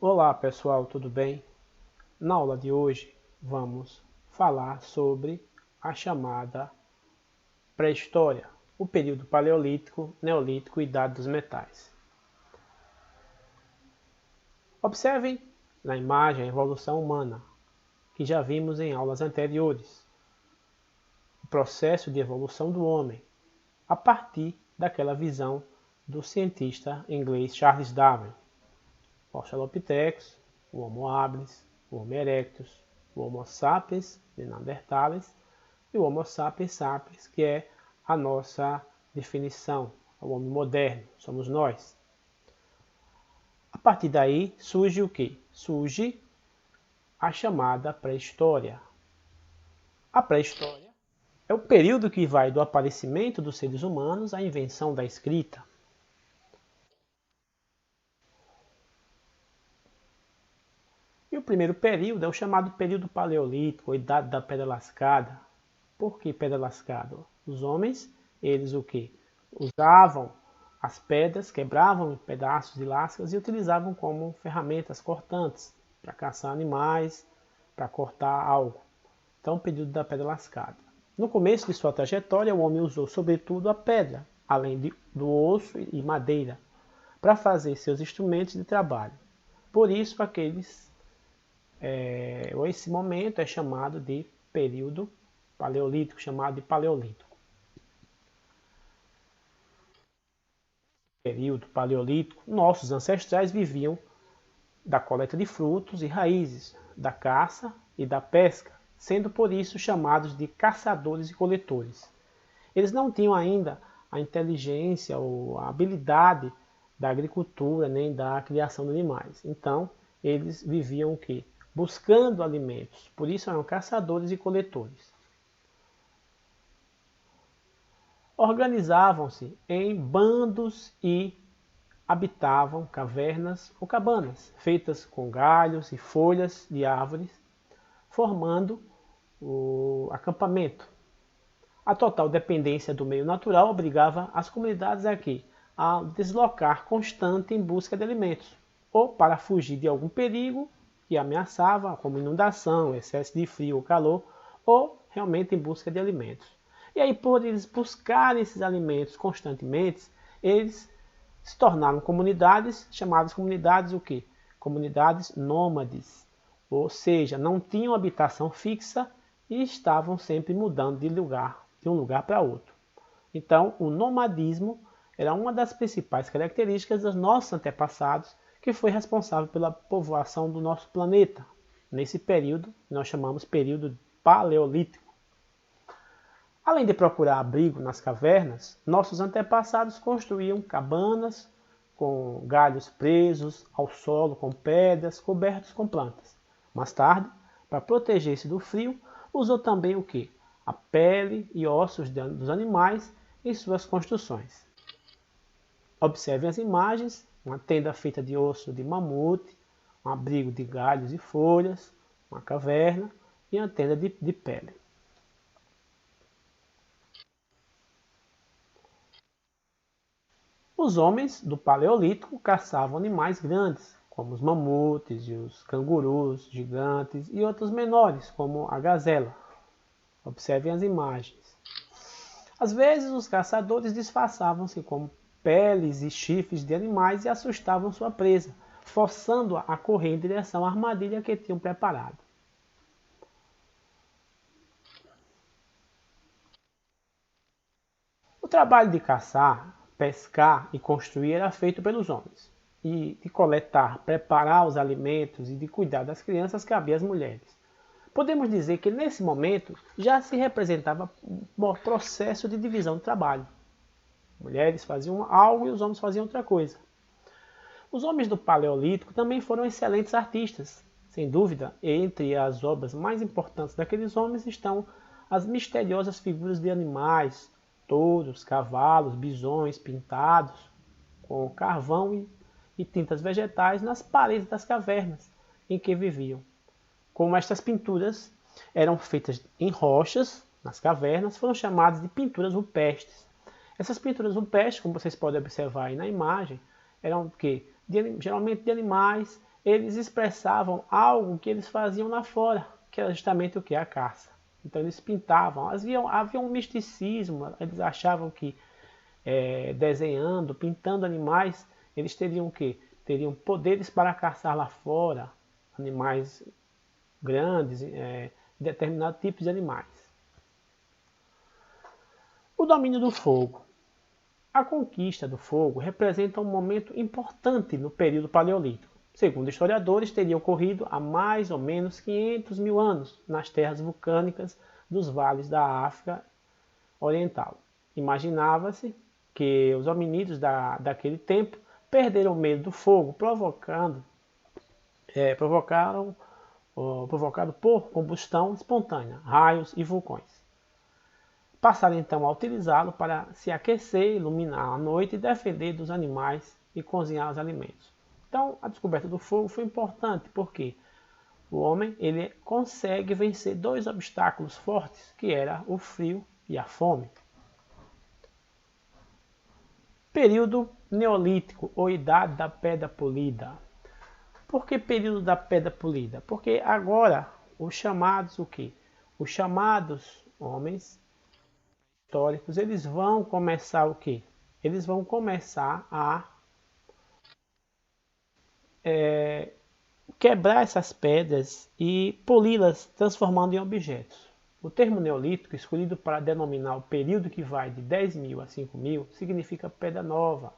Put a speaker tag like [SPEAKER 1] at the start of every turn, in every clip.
[SPEAKER 1] Olá pessoal, tudo bem? Na aula de hoje vamos falar sobre a chamada pré-história, o período paleolítico, neolítico e idade dos metais. Observem na imagem a evolução humana, que já vimos em aulas anteriores, o processo de evolução do homem, a partir daquela visão do cientista inglês Charles Darwin, o Australopithecus, o Homo habilis, o Homo erectus, o Homo sapiens neanderthalis e o Homo sapiens sapiens, que é a nossa definição, o homem moderno, somos nós. A partir daí surge o que? Surge a chamada pré-história. A pré-história é o período que vai do aparecimento dos seres humanos à invenção da escrita. E o primeiro período é o chamado período paleolítico, ou idade da pedra lascada. Por que pedra lascada? Os homens, eles o que? Usavam as pedras, quebravam em pedaços de lascas e utilizavam como ferramentas cortantes para caçar animais, para cortar algo. Então, o período da pedra lascada. No começo de sua trajetória, o homem usou sobretudo a pedra, além do osso e madeira, para fazer seus instrumentos de trabalho. Por isso, esse momento é chamado de período paleolítico, chamado de paleolítico. Período paleolítico, nossos ancestrais viviam da coleta de frutos e raízes, da caça e da pesca, sendo por isso chamados de caçadores e coletores. Eles não tinham ainda a inteligência ou a habilidade da agricultura nem da criação de animais. Então, eles viviam o quê? Buscando alimentos. Por isso eram caçadores e coletores. Organizavam-se em bandos e habitavam cavernas ou cabanas, feitas com galhos e folhas de árvores, formando o acampamento. A total dependência do meio natural obrigava as comunidades aqui a deslocar constante em busca de alimentos, ou para fugir de algum perigo que ameaçava, como inundação, excesso de frio ou calor, ou realmente em busca de alimentos. E aí, por eles buscarem esses alimentos constantemente, eles se tornaram comunidades, chamadas comunidades o quê? Comunidades nômades, ou seja, não tinham habitação fixa e estavam sempre mudando de um lugar para outro. Então, o nomadismo era uma das principais características dos nossos antepassados, que foi responsável pela povoação do nosso planeta, nesse período que nós chamamos período paleolítico. Além de procurar abrigo nas cavernas, nossos antepassados construíam cabanas com galhos presos ao solo com pedras, cobertos com plantas. Mais tarde, para proteger-se do frio, usou também o que? A pele e ossos dos animais em suas construções. Observem as imagens, uma tenda feita de osso de mamute, um abrigo de galhos e folhas, uma caverna e uma tenda de pele. Os homens do Paleolítico caçavam animais grandes, como os mamutes e os cangurus gigantes e outros menores, como a gazela. Observem as imagens. Às vezes, os caçadores disfarçavam-se com peles e chifres de animais e assustavam sua presa, forçando-a a correr em direção à armadilha que tinham preparado. O trabalho de caçar, pescar e construir era feito pelos homens. E de coletar, preparar os alimentos e de cuidar das crianças cabia às mulheres. Podemos dizer que nesse momento já se representava um processo de divisão do trabalho. Mulheres faziam algo e os homens faziam outra coisa. Os homens do Paleolítico também foram excelentes artistas. Sem dúvida, entre as obras mais importantes daqueles homens estão as misteriosas figuras de animais, touros, cavalos, bisões pintados com carvão e tintas vegetais nas paredes das cavernas em que viviam. Como estas pinturas eram feitas em rochas, nas cavernas, foram chamadas de pinturas rupestres. Essas pinturas rupestres, como vocês podem observar aí na imagem, eram geralmente de animais eles expressavam algo que eles faziam lá fora, que era justamente o que? A caça. Então eles pintavam, havia um misticismo, eles achavam que desenhando, pintando animais, eles teriam o quê? Teriam poderes para caçar lá fora, animais grandes, determinados tipos de animais. O domínio do fogo. A conquista do fogo representa um momento importante no período paleolítico. Segundo historiadores, teria ocorrido há mais ou menos 500 mil anos nas terras vulcânicas dos vales da África Oriental. Imaginava-se que os hominídeos daquele tempo perderam o medo do fogo, provocado por combustão espontânea, raios e vulcões. Passaram então a utilizá-lo para se aquecer, iluminar a noite e defender dos animais e cozinhar os alimentos. Então, a descoberta do fogo foi importante porque o homem ele consegue vencer dois obstáculos fortes, que era o frio e a fome. Período Neolítico ou Idade da Pedra Polida. Por que período da Pedra Polida? Porque agora os chamados o quê? Os chamados homens históricos, eles vão começar o quê? Eles vão começar a quebrar essas pedras e poli-las, transformando em objetos. O termo neolítico, escolhido para denominar o período que vai de 10.000 a 5.000, significa pedra nova.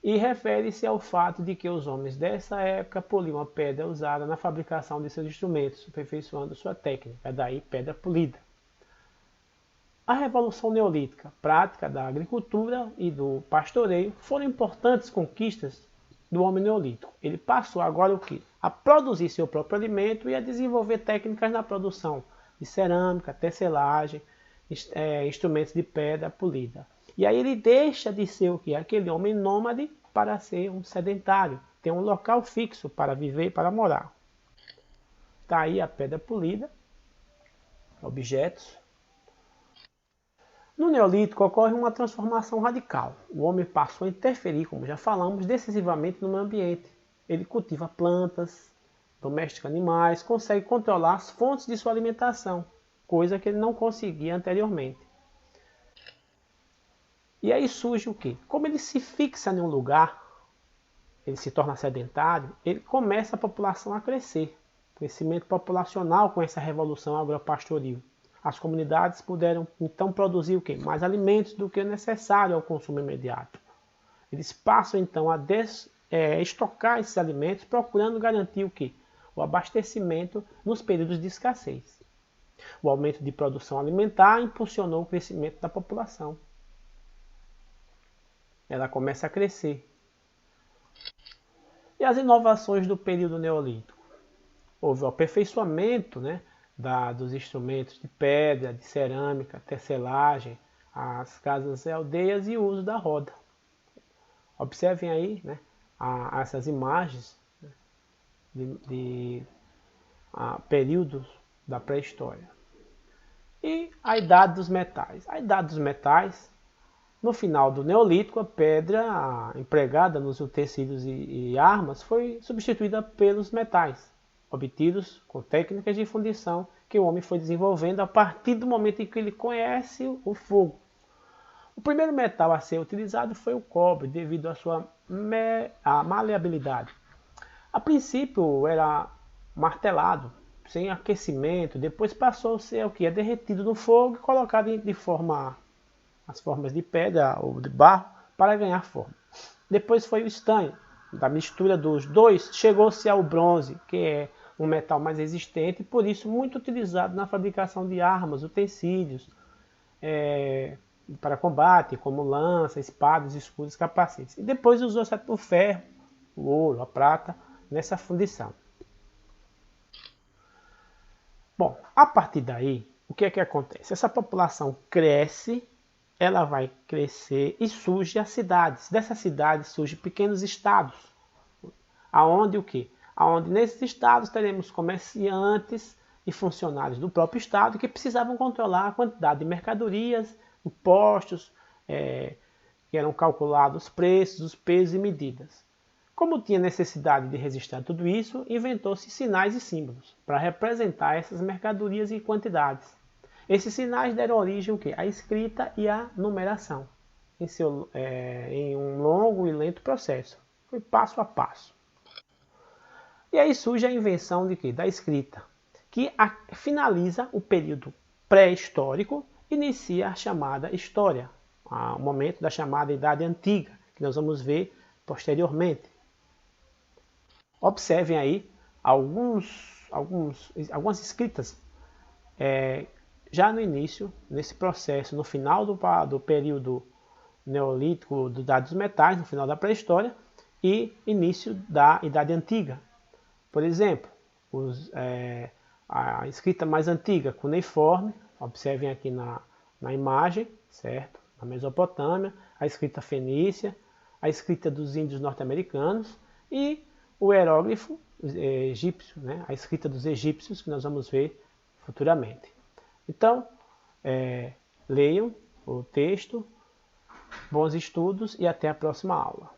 [SPEAKER 1] E refere-se ao fato de que os homens dessa época poliam a pedra usada na fabricação de seus instrumentos, aperfeiçoando sua técnica, daí pedra polida. A Revolução Neolítica, prática da agricultura e do pastoreio, foram importantes conquistas do homem neolítico. Ele passou agora o quê? A produzir seu próprio alimento e a desenvolver técnicas na produção de cerâmica, tecelagem, instrumentos de pedra polida. E aí ele deixa de ser o quê? Aquele homem nômade para ser um sedentário, tem um local fixo para viver e para morar. Está aí a pedra polida, objetos. No Neolítico ocorre uma transformação radical. O homem passou a interferir, como já falamos, decisivamente no meio ambiente. Ele cultiva plantas, domestica animais, consegue controlar as fontes de sua alimentação, coisa que ele não conseguia anteriormente. E aí surge o quê? Como ele se fixa em um lugar, ele se torna sedentário, ele começa a população a crescer. Crescimento populacional com essa revolução agropastoril. As comunidades puderam então produzir o quê? Mais alimentos do que o necessário ao consumo imediato. Eles passam então a estocar esses alimentos, procurando garantir o quê? O abastecimento nos períodos de escassez. O aumento de produção alimentar impulsionou o crescimento da população. Ela começa a crescer. E as inovações do período neolítico? Houve o aperfeiçoamento, dos instrumentos de pedra, de cerâmica, tecelagem, as casas e aldeias e o uso da roda. Observem aí essas imagens de períodos da pré-história. E a Idade dos Metais. A Idade dos Metais, no final do Neolítico, a pedra empregada nos utensílios e armas foi substituída pelos metais, obtidos com técnicas de fundição que o homem foi desenvolvendo a partir do momento em que ele conhece o fogo. O primeiro metal a ser utilizado foi o cobre, devido à sua maleabilidade. A princípio era martelado, sem aquecimento, depois passou a ser derretido no fogo e colocado as formas de pedra ou de barro para ganhar forma. Depois foi o estanho. Da mistura dos dois, chegou-se ao bronze, que é um metal mais resistente e por isso muito utilizado na fabricação de armas, utensílios para combate, como lança, espadas, escudos, capacetes. E depois usou-se o ferro, o ouro, a prata nessa fundição. Bom, a partir daí, o que é que acontece? Essa população cresce, ela vai crescer e surge as cidades. Dessas cidades surgem pequenos estados. Aonde o quê? Aonde nesses estados teremos comerciantes e funcionários do próprio estado que precisavam controlar a quantidade de mercadorias, impostos, que eram calculados os preços, os pesos e medidas. Como tinha necessidade de registrar tudo isso, inventou-se sinais e símbolos para representar essas mercadorias e quantidades. Esses sinais deram origem ao quê? À escrita e à numeração, em um longo e lento processo. Foi passo a passo. E aí surge a invenção de quê? Da escrita, que finaliza o período pré-histórico, inicia a chamada história, o momento da chamada Idade Antiga, que nós vamos ver posteriormente. Observem aí algumas escritas já no início, nesse processo, no final do período neolítico da Idade dos Metais, no final da pré-história, e início da Idade Antiga. Por exemplo, a escrita mais antiga, cuneiforme, observem aqui na imagem, certo? Na Mesopotâmia, a escrita fenícia, a escrita dos índios norte-americanos e o hieróglifo egípcio, né? A escrita dos egípcios, que nós vamos ver futuramente. Então, leiam o texto, bons estudos e até a próxima aula.